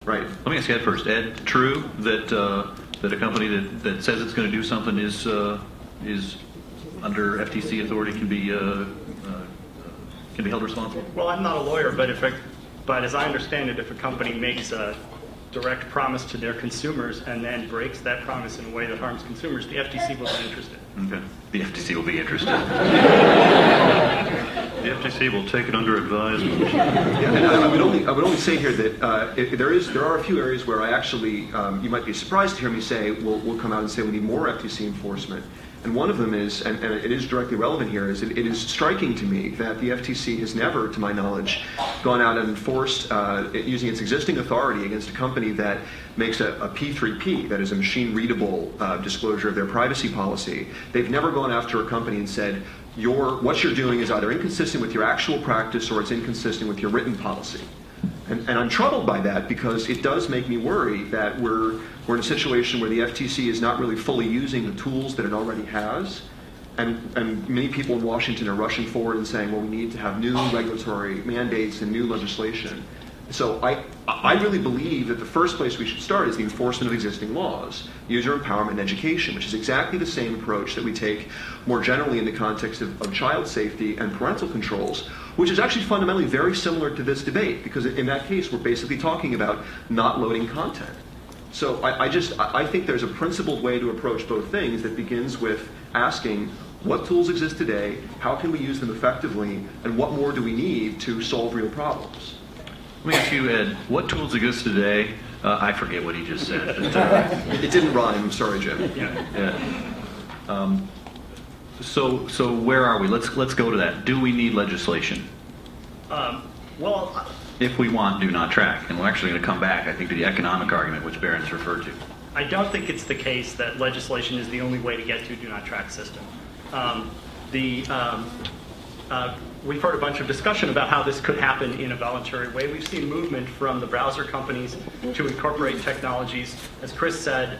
Right. Let me ask Ed first. Ed, true that that a company that says it's going to do something is under FTC authority can be held responsible? Well, I'm not a lawyer, but as I understand it, if a company makes a direct promise to their consumers and then breaks that promise in a way that harms consumers, the FTC will be interested. Okay. The FTC will be interested. The FTC will take it under advisement. Yeah, and I would only say here that there are a few areas where I actually, you might be surprised to hear me say, we'll come out and say we need more FTC enforcement. And one of them is, and it is directly relevant here, is it is striking to me that the FTC has never, to my knowledge, gone out and enforced, using its existing authority against a company that makes a P3P, that is a machine-readable disclosure of their privacy policy. They've never gone after a company and said, what you're doing is either inconsistent with your actual practice or it's inconsistent with your written policy. And I'm troubled by that because it does make me worry that we're in a situation where the FTC is not really fully using the tools that it already has. And many people in Washington are rushing forward and saying, well, we need to have new regulatory mandates and new legislation. So I really believe that the first place we should start is the enforcement of existing laws, user empowerment and education, which is exactly the same approach that we take more generally in the context of child safety and parental controls, which is actually fundamentally very similar to this debate, because in that case we're basically talking about not loading content. So I think there's a principled way to approach both things that begins with asking what tools exist today, how can we use them effectively, and what more do we need to solve real problems? Let me ask you, Ed, what tools exist today? I forget what he just said. It didn't rhyme. I'm sorry, Jim. Yeah. So where are we? Let's go to that. Do we need legislation? Well, if we want do not track, and we're actually going to come back, I think, to the economic argument which Berin's referred to. I don't think it's the case that legislation is the only way to get to a do not track system. We've heard a bunch of discussion about how this could happen in a voluntary way. We've seen movement from the browser companies to incorporate technologies. As Chris said,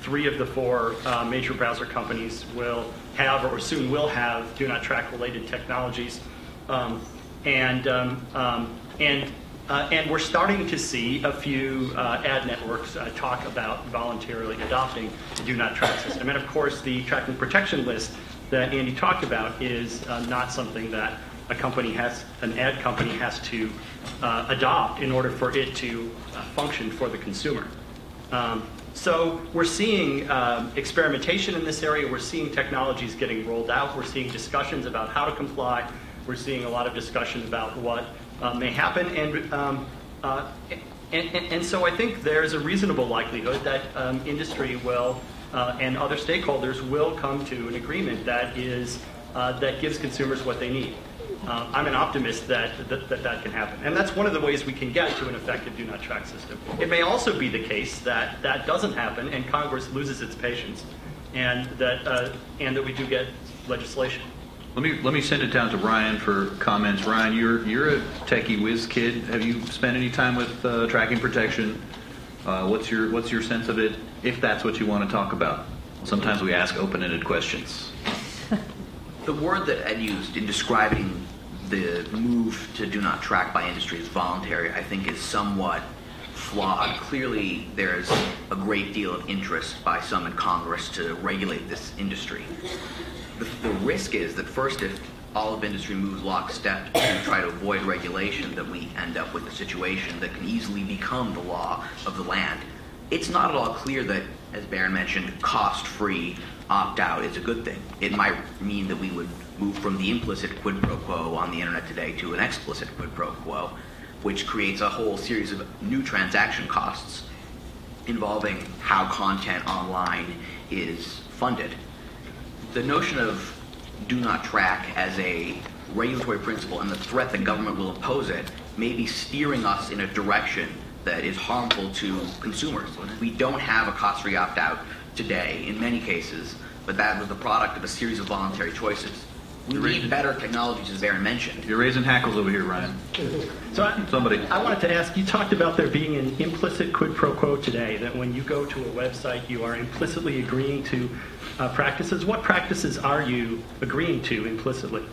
3 of the 4 major browser companies will have or soon will have do not track related technologies. And we're starting to see a few ad networks talk about voluntarily adopting the do not track system. And of course, the tracking protection list that Andy talked about is not something that an ad company has to adopt in order for it to function for the consumer. So we're seeing experimentation in this area. We're seeing technologies getting rolled out. We're seeing discussions about how to comply. We're seeing a lot of discussion about what may happen. And so I think there's a reasonable likelihood that industry will and other stakeholders will come to an agreement that gives consumers what they need. I'm an optimist that can happen. And that's one of the ways we can get to an effective do not track system. It may also be the case that that doesn't happen and Congress loses its patience and that we do get legislation. Let me send it down to Ryan for comments. Ryan, you're a techie whiz kid. Have you spent any time with tracking protection? What's your sense of it, if that's what you want to talk about? Sometimes we ask open-ended questions. The word that Ed used in describing the move to do not track by industry as voluntary, I think, is somewhat flawed. Clearly, there's a great deal of interest by some in Congress to regulate this industry. The risk is that first, if all of industry moves lockstep to try to avoid regulation, that we end up with a situation that can easily become the law of the land. It's not at all clear that, as Berin mentioned, cost-free opt-out is a good thing. It might mean that we would move from the implicit quid pro quo on the internet today to an explicit quid pro quo, which creates a whole series of new transaction costs involving how content online is funded. The notion of do not track as a regulatory principle and the threat that government will impose it may be steering us in a direction that is harmful to consumers. We don't have a cost-free opt-out today in many cases, but that was the product of a series of voluntary choices. We need better technologies, as Berin mentioned. You're raising hackles over here, Ryan. So Somebody. I wanted to ask, you talked about there being an implicit quid pro quo today, that when you go to a website, you are implicitly agreeing to practices. What practices are you agreeing to implicitly?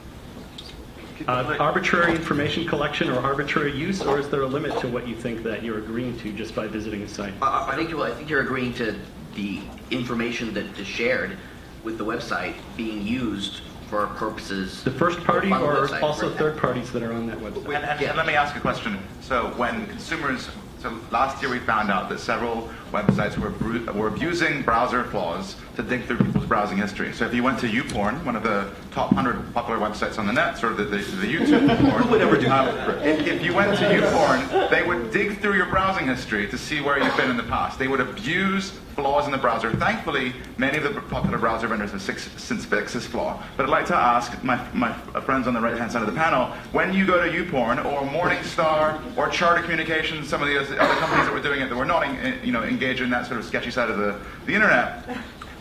arbitrary information collection or arbitrary use, or is there a limit to what you think that you're agreeing to just by visiting a site? I think you're agreeing to the information that is shared with the website being used for purposes. The first party of the or website, also right? third parties that are on that website? And let me ask a question. So when consumers, so last year we found out that several websites were abusing browser flaws to dig through people's browsing history. So if you went to YouPorn, one of the top 100 popular websites on the net, sort of the YouTube porn. Who would ever do that? If you went to YouPorn, they would dig through your browsing history to see where you've been in the past. They would abuse flaws in the browser. Thankfully, many of the popular browser vendors have since fixed this flaw. But I'd like to ask my friends on the right-hand side of the panel, when you go to YouPorn or Morningstar or Charter Communications, some of the other companies that were doing it that were not engaged in that sort of sketchy side of the internet,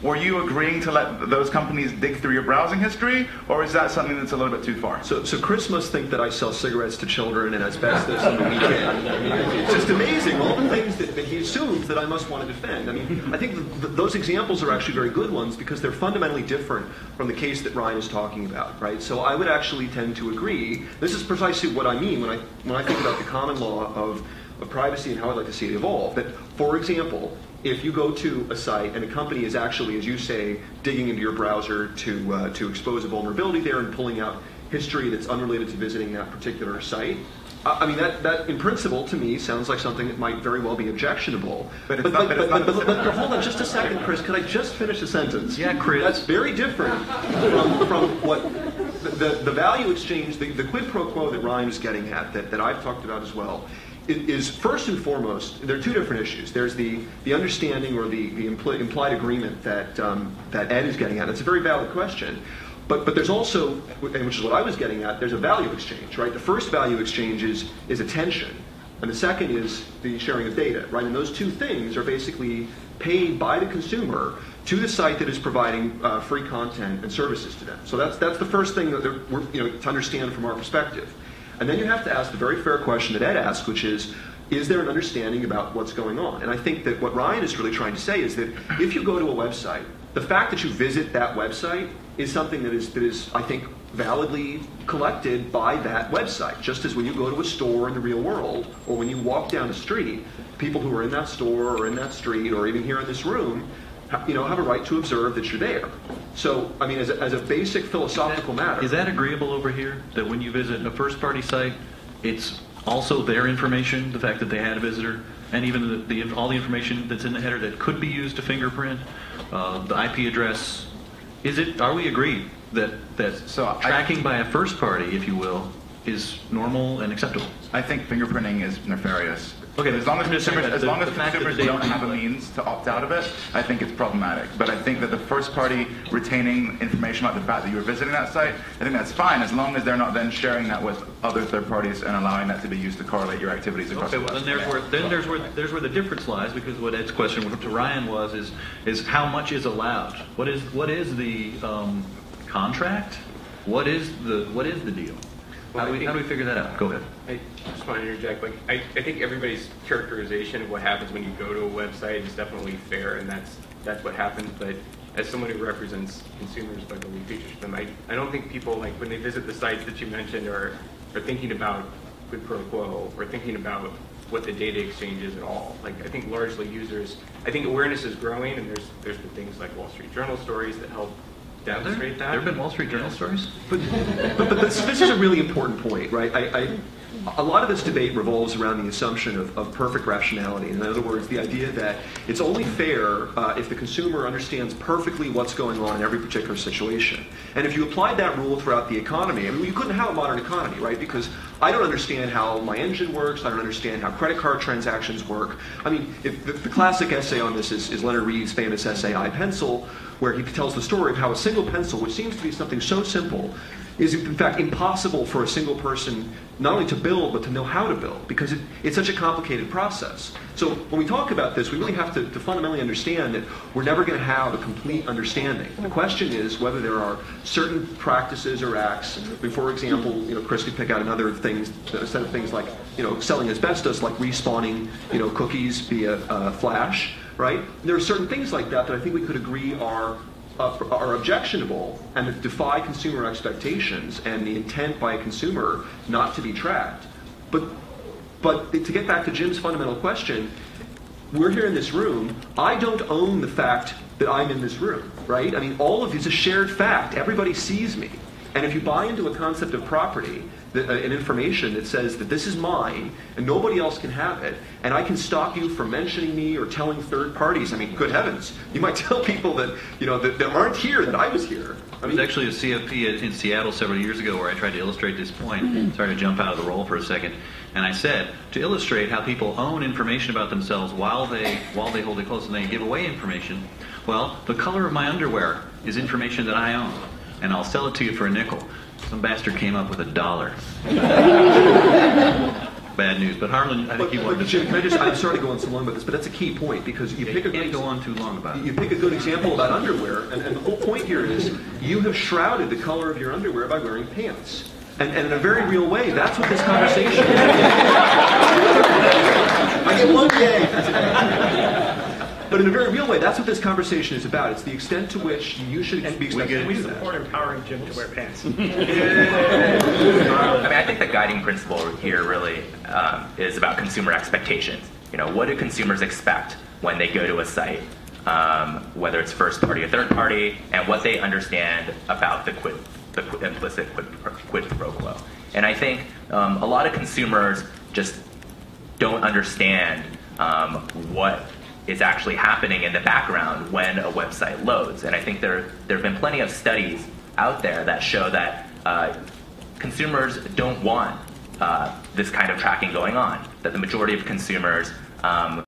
were you agreeing to let those companies dig through your browsing history, or is that something that's a little bit too far? So Chris must think that I sell cigarettes to children and asbestos on the weekend. I mean, it's just amazing, all the things that he assumes that I must want to defend. I mean, I think those examples are actually very good ones because they're fundamentally different from the case that Ryan is talking about, right? So I would actually tend to agree. This is precisely what I mean when I think about the common law of privacy and how I'd like to see it evolve. That, for example, if you go to a site and a company is actually, as you say, digging into your browser to expose a vulnerability there and pulling out history that's unrelated to visiting that particular site, I mean, that in principle to me sounds like something that might very well be objectionable. But hold on just a second, Chris. Could I just finish a sentence? Yeah, Chris. That's very different from what the value exchange, the quid pro quo that Ryan is getting at, that I've talked about as well. Is first and foremost, there are two different issues. There's the understanding or the implied agreement that Ed is getting at. It's a very valid question. But there's also, and which is what I was getting at, there's a value exchange, right? The first value exchange is attention. And the second is the sharing of data, right? And those two things are basically paid by the consumer to the site that is providing free content and services to them. So that's the first thing that we're, to understand from our perspective. And then you have to ask the very fair question that Ed asked, which is there an understanding about what's going on? And I think that what Ryan is really trying to say is that if you go to a website, the fact that you visit that website is something that is, I think, validly collected by that website. Just as when you go to a store in the real world, or when you walk down the street, people who are in that store or in that street, or even here in this room, have a right to observe that you're there. So, I mean, as a basic philosophical matter. Is that agreeable over here? That when you visit a first-party site, it's also their information, the fact that they had a visitor, and even all the information that's in the header that could be used to fingerprint, the IP address. Are we agreed that tracking by a first party, if you will, is normal and acceptable? I think fingerprinting is nefarious. Okay, as long as consumers they don't have a means to opt out of it, I think it's problematic. But I think that the first party retaining information about the fact that you were visiting that site, I think that's fine, as long as they're not then sharing that with other third parties and allowing that to be used to correlate your activities across the web. Well, then there's where the difference lies, because what Ed's question to Ryan was is how much is allowed? What is the contract? What is the deal? How do we figure that out? Go ahead. I just want to interject. I think everybody's characterization of what happens when you go to a website is definitely fair, and that's what happens. But as someone who represents consumers by building features for them, I don't think people, like, when they visit the sites that you mentioned, are thinking about quid pro quo or thinking about what the data exchange is at all. Like, I think largely users, I think awareness is growing, and there's been things like Wall Street Journal stories that help demonstrate that. There have been Wall Street Journal stories? But this is a really important point, right? A lot of this debate revolves around the assumption of perfect rationality. In other words, the idea that it's only fair if the consumer understands perfectly what's going on in every particular situation. And if you applied that rule throughout the economy, I mean, you couldn't have a modern economy, right? Because I don't understand how my engine works. I don't understand how credit card transactions work. I mean, if the classic essay on this is Leonard Read's famous essay, I, Pencil, where he tells the story of how a single pencil, which seems to be something so simple, is in fact impossible for a single person not only to build, but to know how to build, because it's such a complicated process. So when we talk about this, we really have to fundamentally understand that we're never going to have a complete understanding. The question is whether there are certain practices or acts. I mean, for example, Chris could pick out another things, a set of things like selling asbestos, like respawning cookies via Flash, right? There are certain things like that I think we could agree are are objectionable and that defy consumer expectations and the intent by a consumer not to be tracked. But to get back to Jim's fundamental question, we're here in this room. I don't own the fact that I'm in this room, right? I mean, all of it's a shared fact. Everybody sees me. And if you buy into a concept of property, an information that says that this is mine and nobody else can have it, and I can stop you from mentioning me or telling third parties, I mean, good heavens, you might tell people that, you know, that aren't here that I was here. I was actually a CFP in Seattle several years ago where I tried to illustrate this point. Sorry to jump out of the role for a second. And I said, to illustrate how people own information about themselves while they hold it close and they give away information, well, the color of my underwear is information that I own. And I'll sell it to you for a nickel. Some bastard came up with $1. Bad news. But Harlan, I think you wanted to... Jim, can I just... I'm sorry to go on so long about this, but that's a key point, because you pick a good... can't go on too long about it. You pick a good example about underwear, and the whole point here is you have shrouded the color of your underwear by wearing pants. And in a very real way, that's what this conversation is. I get one yay. But in a very real way, that's what this conversation is about. It's the extent to which you should be expected to do that. Support empowering Jim to wear pants. I mean, I think the guiding principle here really is about consumer expectations. You know, what do consumers expect when they go to a site, whether it's first party or third party, and what they understand about the implicit quid pro quo. And I think a lot of consumers just don't understand what is actually happening in the background when a website loads. And I think there have been plenty of studies out there that show that consumers don't want this kind of tracking going on, that the majority of consumers